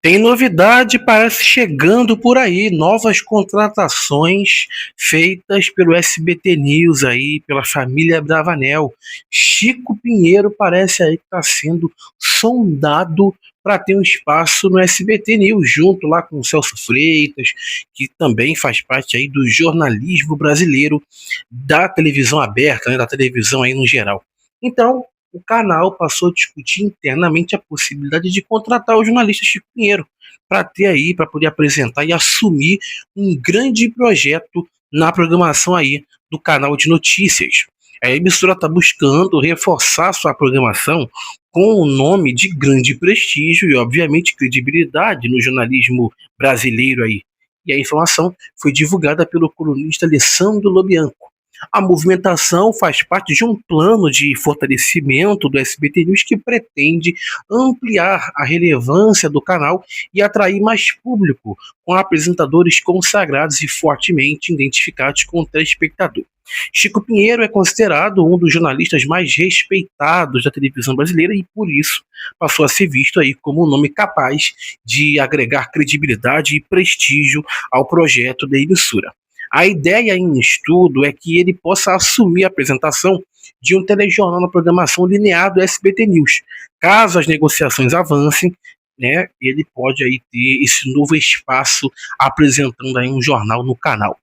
Tem novidade, parece chegando por aí, novas contratações feitas pelo SBT News aí, pela família Bravanel. Chico Pinheiro parece aí que está sendo sondado para ter um espaço no SBT News, junto lá com o Celso Freitas, que também faz parte aí do jornalismo brasileiro, da televisão aberta, né, da televisão aí no geral. Então, o canal passou a discutir internamente a possibilidade de contratar o jornalista Chico Pinheiro para ter aí, para poder apresentar e assumir um grande projeto na programação aí do canal de notícias. A emissora está buscando reforçar sua programação com o nome de grande prestígio e, obviamente, credibilidade no jornalismo brasileiro aí. E a informação foi divulgada pelo colunista Alessandro Lobianco. A movimentação faz parte de um plano de fortalecimento do SBT News que pretende ampliar a relevância do canal e atrair mais público, com apresentadores consagrados e fortemente identificados com o telespectador. Chico Pinheiro é considerado um dos jornalistas mais respeitados da televisão brasileira e, por isso, passou a ser visto aí como um nome capaz de agregar credibilidade e prestígio ao projeto da emissora. A ideia em estudo é que ele possa assumir a apresentação de um telejornal na programação linear do SBT News. Caso as negociações avancem, né, ele pode aí ter esse novo espaço apresentando aí um jornal no canal.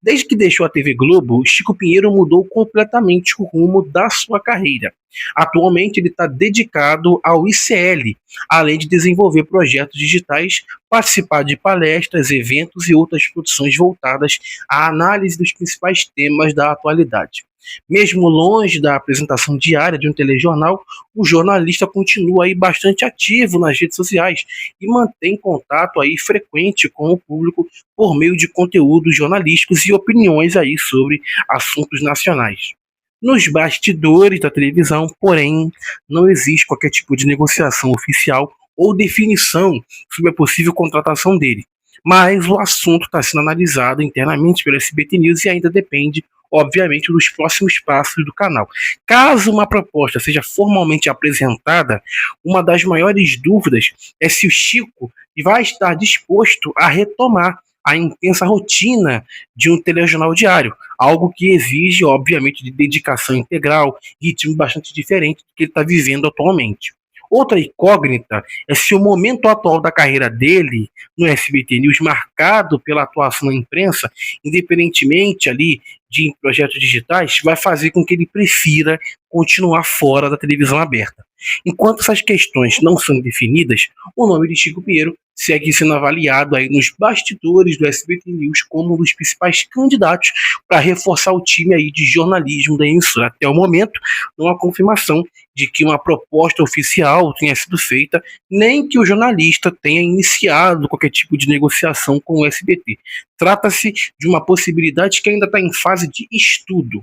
Desde que deixou a TV Globo, Chico Pinheiro mudou completamente o rumo da sua carreira. Atualmente ele está dedicado ao ICL, além de desenvolver projetos digitais, participar de palestras, eventos e outras produções voltadas à análise dos principais temas da atualidade. Mesmo longe da apresentação diária de um telejornal, o jornalista continua aí bastante ativo nas redes sociais e mantém contato aí frequente com o público por meio de conteúdos jornalísticos e opiniões aí sobre assuntos nacionais. Nos bastidores da televisão, porém, não existe qualquer tipo de negociação oficial ou definição sobre a possível contratação dele. Mas o assunto está sendo analisado internamente pelo SBT News e ainda depende, obviamente, dos próximos passos do canal. Caso uma proposta seja formalmente apresentada, uma das maiores dúvidas é se o Chico vai estar disposto a retomar a intensa rotina de um telejornal diário, algo que exige, obviamente, de dedicação integral, ritmo bastante diferente do que ele está vivendo atualmente. Outra incógnita é se o momento atual da carreira dele no SBT News, marcado pela atuação na imprensa, independentemente ali de projetos digitais, vai fazer com que ele prefira continuar fora da televisão aberta. Enquanto essas questões não são definidas, o nome de Chico Pinheiro segue sendo avaliado aí nos bastidores do SBT News como um dos principais candidatos para reforçar o time aí de jornalismo da emissora. Até o momento, não há confirmação de que uma proposta oficial tenha sido feita, nem que o jornalista tenha iniciado qualquer tipo de negociação com o SBT. Trata-se de uma possibilidade que ainda está em fase de estudo.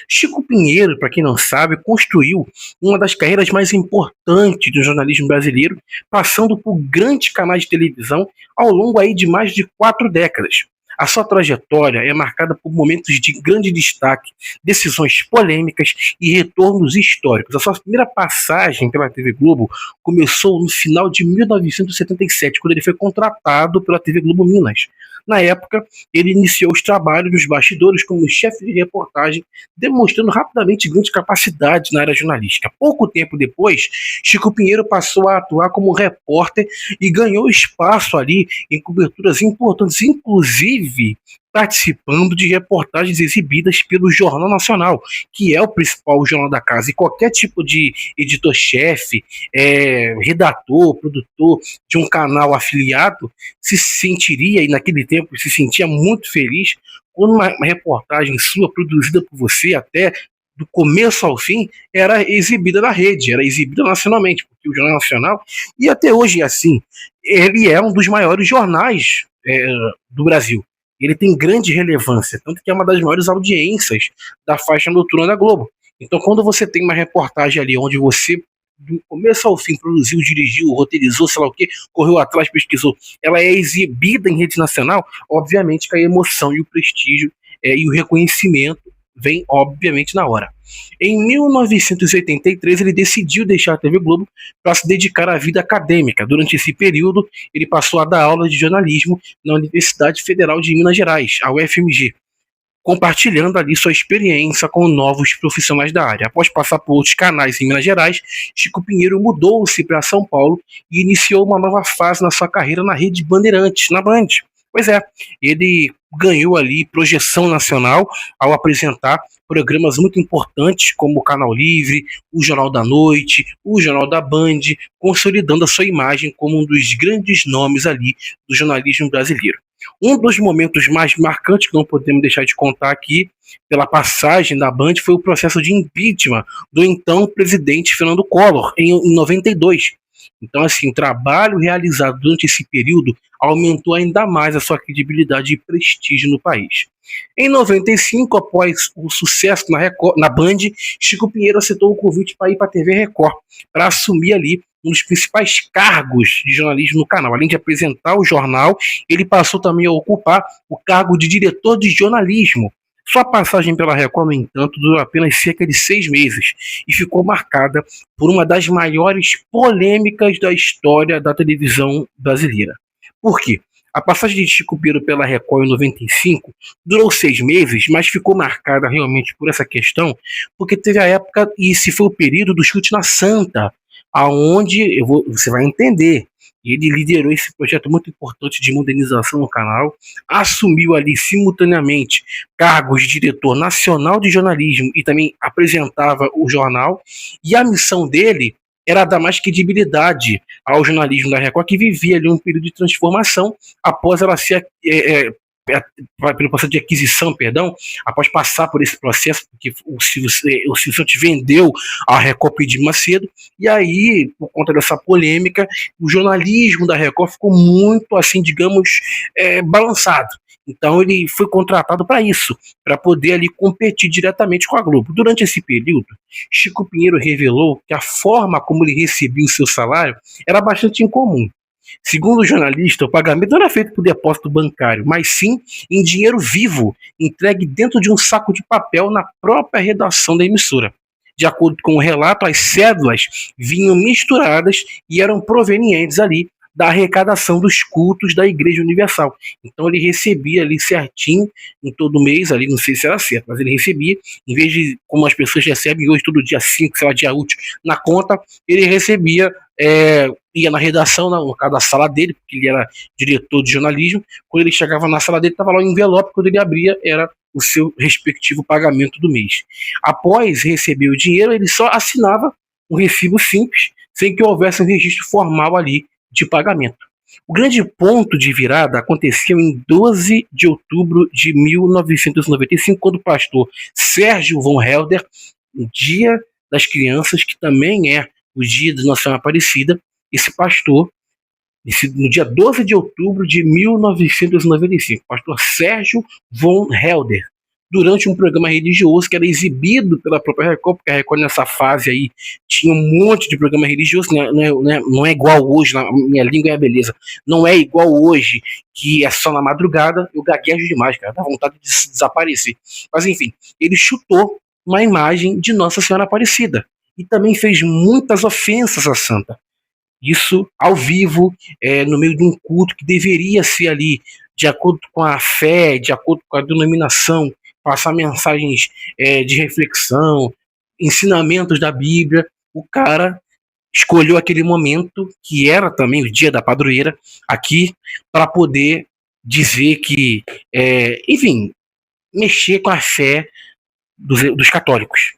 Chico Pinheiro, para quem não sabe, construiu uma das carreiras mais importantes do jornalismo brasileiro, passando por grandes canais de televisão ao longo aí de mais de 4 décadas. A sua trajetória é marcada por momentos de grande destaque, decisões polêmicas e retornos históricos. A sua primeira passagem pela TV Globo começou no final de 1977, quando ele foi contratado pela TV Globo Minas. Na época, ele iniciou os trabalhos nos bastidores como chefe de reportagem, demonstrando rapidamente grande capacidade na área jornalística. Pouco tempo depois, Chico Pinheiro passou a atuar como repórter e ganhou espaço ali em coberturas importantes, inclusive participando de reportagens exibidas pelo Jornal Nacional, que é o principal jornal da casa, e qualquer tipo de editor-chefe, redator, produtor de um canal afiliado se sentiria, e naquele tempo se sentia muito feliz quando uma reportagem sua, produzida por você até do começo ao fim, era exibida na rede, era exibida nacionalmente, porque o Jornal Nacional, e até hoje é assim, ele é um dos maiores jornais do Brasil. Ele tem grande relevância, tanto que é uma das maiores audiências da faixa noturna da Globo. Então, quando você tem uma reportagem ali onde você, do começo ao fim, produziu, dirigiu, roteirizou, sei lá o que, correu atrás, pesquisou, ela é exibida em rede nacional, obviamente que a emoção e o prestígio e o reconhecimento vem obviamente na hora. Em 1983, ele decidiu deixar a TV Globo para se dedicar à vida acadêmica. Durante esse período, ele passou a dar aula de jornalismo na Universidade Federal de Minas Gerais, a UFMG, compartilhando ali sua experiência com novos profissionais da área. Após passar por outros canais em Minas Gerais, Chico Pinheiro mudou-se para São Paulo e iniciou uma nova fase na sua carreira na Rede Bandeirantes, na Band. Pois é, ele ganhou ali projeção nacional ao apresentar programas muito importantes como o Canal Livre, o Jornal da Noite, o Jornal da Band, consolidando a sua imagem como um dos grandes nomes ali do jornalismo brasileiro. Um dos momentos mais marcantes que não podemos deixar de contar aqui, pela passagem da Band, foi o processo de impeachment do então presidente Fernando Collor, em 92. Então, assim, o trabalho realizado durante esse período aumentou ainda mais a sua credibilidade e prestígio no país. Em 95, após o sucesso na Band, Chico Pinheiro aceitou o convite para ir para a TV Record, para assumir ali um dos principais cargos de jornalismo no canal. Além de apresentar o jornal, ele passou também a ocupar o cargo de diretor de jornalismo. Sua passagem pela Record, no entanto, durou apenas cerca de 6 meses e ficou marcada por uma das maiores polêmicas da história da televisão brasileira. Por quê? A passagem de Chico Pinheiro pela Record em 95 durou 6 meses, mas ficou marcada realmente por essa questão, porque teve a época, e esse foi o período do Chute na Santa, aonde você vai entender. Ele liderou esse projeto muito importante de modernização no canal, assumiu ali simultaneamente cargos de diretor nacional de jornalismo e também apresentava o jornal, e a missão dele era dar mais credibilidade ao jornalismo da Record, que vivia ali um período de transformação após ela ser pelo processo de aquisição, perdão, após passar por esse processo, porque o Silvio Santos vendeu a Record Edir Macedo, e aí, por conta dessa polêmica, o jornalismo da Record ficou muito, assim, digamos, balançado. Então ele foi contratado para isso, para poder ali competir diretamente com a Globo. Durante esse período, Chico Pinheiro revelou que a forma como ele recebia o seu salário era bastante incomum. Segundo o jornalista, o pagamento não era feito por depósito bancário, mas sim em dinheiro vivo, entregue dentro de um saco de papel na própria redação da emissora. De acordo com o relato, as cédulas vinham misturadas e eram provenientes ali da arrecadação dos cultos da Igreja Universal. Então ele recebia ali certinho, em todo mês, ali não sei se era certo, mas ele recebia, em vez de, como as pessoas recebem hoje, todo dia 5, sei lá, dia útil, na conta, ele recebia, ia na redação, no caso da sala dele, porque ele era diretor de jornalismo, quando ele chegava na sala dele, estava lá um envelope, quando ele abria, era o seu respectivo pagamento do mês. Após receber o dinheiro, ele só assinava um recibo simples, sem que houvesse um registro formal ali de pagamento. O grande ponto de virada aconteceu em 12 de outubro de 1995, quando o pastor Sérgio von Helder, o Dia das Crianças, que também é o dia de Nossa Senhora Aparecida, esse pastor, no dia 12 de outubro de 1995, pastor Sérgio von Helder, durante um programa religioso que era exibido pela própria Record, porque a Record nessa fase aí tinha um monte de programa religioso, não é igual hoje, na minha língua é a beleza, não é igual hoje, que é só na madrugada, eu gaguejo demais, cara, dá vontade de desaparecer. Mas enfim, ele chutou uma imagem de Nossa Senhora Aparecida e também fez muitas ofensas à santa. Isso ao vivo, no meio de um culto que deveria ser ali, de acordo com a fé, de acordo com a denominação, passar mensagens de reflexão, ensinamentos da Bíblia. O cara escolheu aquele momento, que era também o dia da padroeira, aqui, para poder dizer que, enfim, mexer com a fé dos católicos.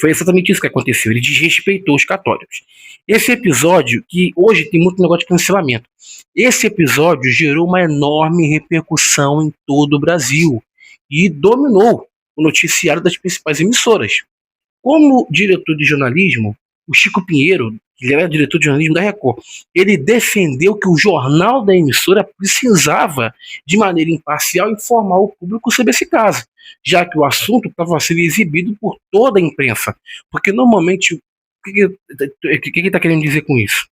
Foi exatamente isso que aconteceu. Ele desrespeitou os católicos. Esse episódio, que hoje tem muito negócio de cancelamento, esse episódio gerou uma enorme repercussão em todo o Brasil e dominou o noticiário das principais emissoras. Como diretor de jornalismo, o Chico Pinheiro, que era diretor de jornalismo da Record, ele defendeu que o jornal da emissora precisava, de maneira imparcial, informar o público sobre esse caso, já que o assunto estava sendo exibido por toda a imprensa. Porque normalmente, o que ele está querendo dizer com isso?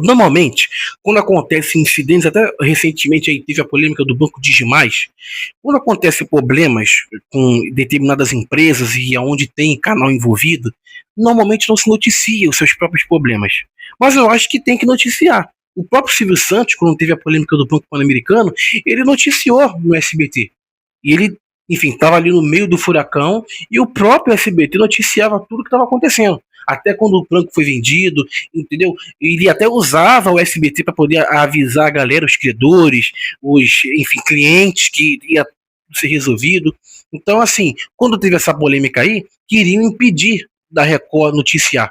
Normalmente, quando acontecem incidentes, até recentemente aí teve a polêmica do Banco Digimais, quando acontecem problemas com determinadas empresas e aonde tem canal envolvido, normalmente não se noticia os seus próprios problemas. Mas eu acho que tem que noticiar. O próprio Silvio Santos, quando teve a polêmica do Banco Pan-Americano, ele noticiou no SBT. E ele, enfim, estava ali no meio do furacão e o próprio SBT noticiava tudo o que estava acontecendo. Até quando o banco foi vendido, entendeu? Ele até usava o SBT para poder avisar a galera, os credores, os, enfim, clientes que ia ser resolvido. Então, assim, quando teve essa polêmica aí, queriam impedir da Record noticiar,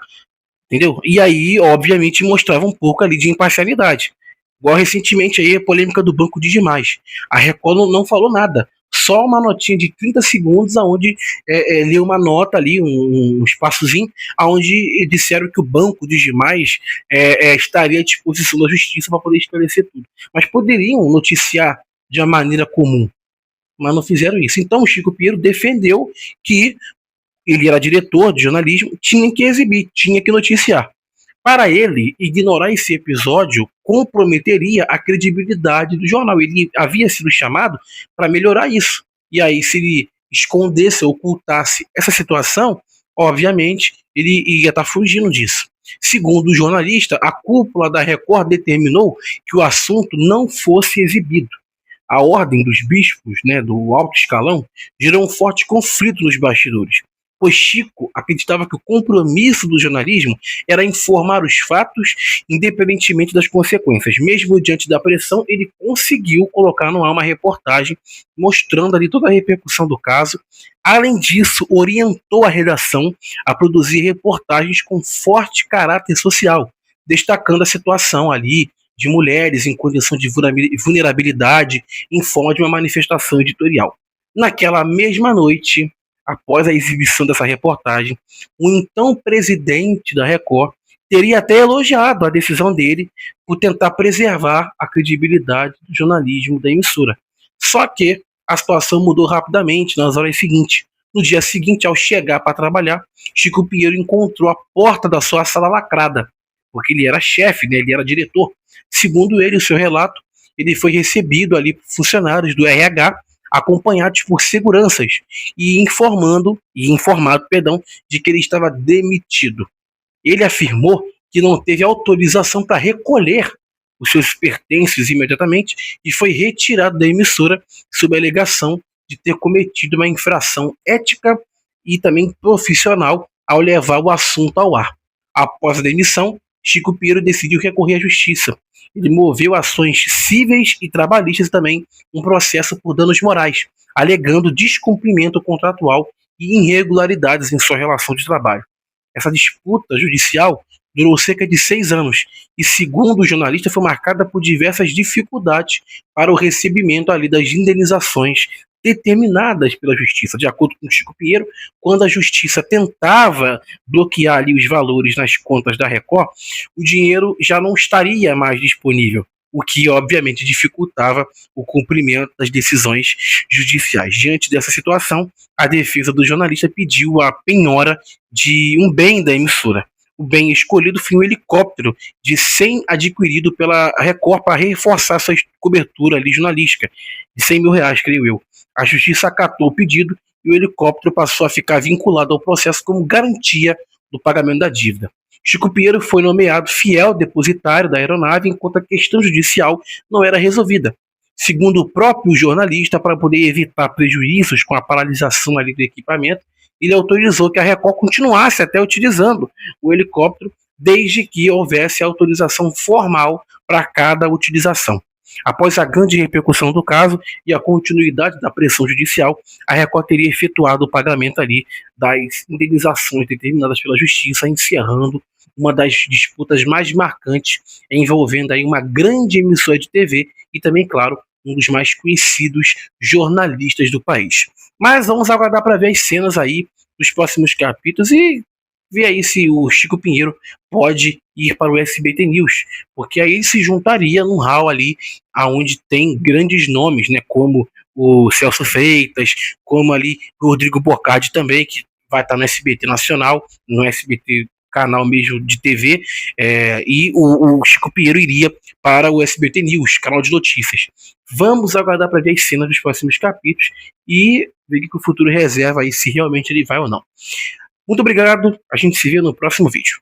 entendeu? E aí, obviamente, mostrava um pouco ali de imparcialidade. Igual recentemente aí a polêmica do Banco Digimais. A Record não falou nada. Só uma notinha de 30 segundos, onde leu uma nota ali, um espaçozinho, onde disseram que o Banco Digimais estaria à disposição da justiça para poder esclarecer tudo. Mas poderiam noticiar de uma maneira comum, mas não fizeram isso. Então o Chico Pinheiro defendeu que ele era diretor de jornalismo, tinha que exibir, tinha que noticiar. Para ele, ignorar esse episódio comprometeria a credibilidade do jornal. Ele havia sido chamado para melhorar isso. E aí, se ele escondesse, ocultasse essa situação, obviamente, ele ia estar fugindo disso. Segundo o jornalista, a cúpula da Record determinou que o assunto não fosse exibido. A ordem dos bispos, né, do alto escalão, gerou um forte conflito nos bastidores, pois Chico acreditava que o compromisso do jornalismo era informar os fatos, independentemente das consequências. Mesmo diante da pressão, ele conseguiu colocar no ar uma reportagem mostrando ali toda a repercussão do caso. Além disso, orientou a redação a produzir reportagens com forte caráter social, destacando a situação ali de mulheres em condição de vulnerabilidade em forma de uma manifestação editorial. Naquela mesma noite, após a exibição dessa reportagem, o então presidente da Record teria até elogiado a decisão dele por tentar preservar a credibilidade do jornalismo da emissora. Só que a situação mudou rapidamente nas horas seguintes. No dia seguinte, ao chegar para trabalhar, Chico Pinheiro encontrou a porta da sua sala lacrada, porque ele era chefe, né? Ele era diretor. Segundo ele, o seu relato, ele foi recebido ali por funcionários do RH, acompanhados por seguranças e informado, de que ele estava demitido. Ele afirmou que não teve autorização para recolher os seus pertences imediatamente e foi retirado da emissora sob a alegação de ter cometido uma infração ética e também profissional ao levar o assunto ao ar. Após a demissão, Chico Pinheiro decidiu recorrer à justiça. Ele moveu ações cíveis e trabalhistas e também um processo por danos morais, alegando descumprimento contratual e irregularidades em sua relação de trabalho. Essa disputa judicial durou cerca de 6 anos e, segundo o jornalista, foi marcada por diversas dificuldades para o recebimento ali das indenizações determinadas pela justiça. De acordo com Chico Pinheiro, quando a justiça tentava bloquear ali os valores nas contas da Record, o dinheiro já não estaria mais disponível, o que obviamente dificultava o cumprimento das decisões judiciais. Diante dessa situação, a defesa do jornalista pediu a penhora de um bem da emissora. O bem escolhido foi um helicóptero de 100 adquirido pela Record para reforçar sua cobertura ali jornalística, de R$ 100.000, creio eu. A justiça acatou o pedido e o helicóptero passou a ficar vinculado ao processo como garantia do pagamento da dívida. Chico Pinheiro foi nomeado fiel depositário da aeronave enquanto a questão judicial não era resolvida. Segundo o próprio jornalista, para poder evitar prejuízos com a paralisação ali do equipamento, ele autorizou que a Record continuasse até utilizando o helicóptero, desde que houvesse autorização formal para cada utilização. Após a grande repercussão do caso e a continuidade da pressão judicial, a Record teria efetuado o pagamento ali das indenizações determinadas pela justiça, encerrando uma das disputas mais marcantes, envolvendo aí uma grande emissora de TV e também, claro, um dos mais conhecidos jornalistas do país. Mas vamos aguardar para ver as cenas aí dos próximos capítulos e ver aí se o Chico Pinheiro pode ir para o SBT News, porque aí ele se juntaria num hall ali aonde tem grandes nomes, né, como o Celso Freitas, como ali o Rodrigo Bocardi também, que vai estar no SBT Nacional, no SBT canal mesmo de TV, e o Chico Pinheiro iria para o SBT News, canal de notícias. Vamos aguardar para ver as cenas dos próximos capítulos e ver o que o futuro reserva aí, se realmente ele vai ou não. Muito obrigado, a gente se vê no próximo vídeo.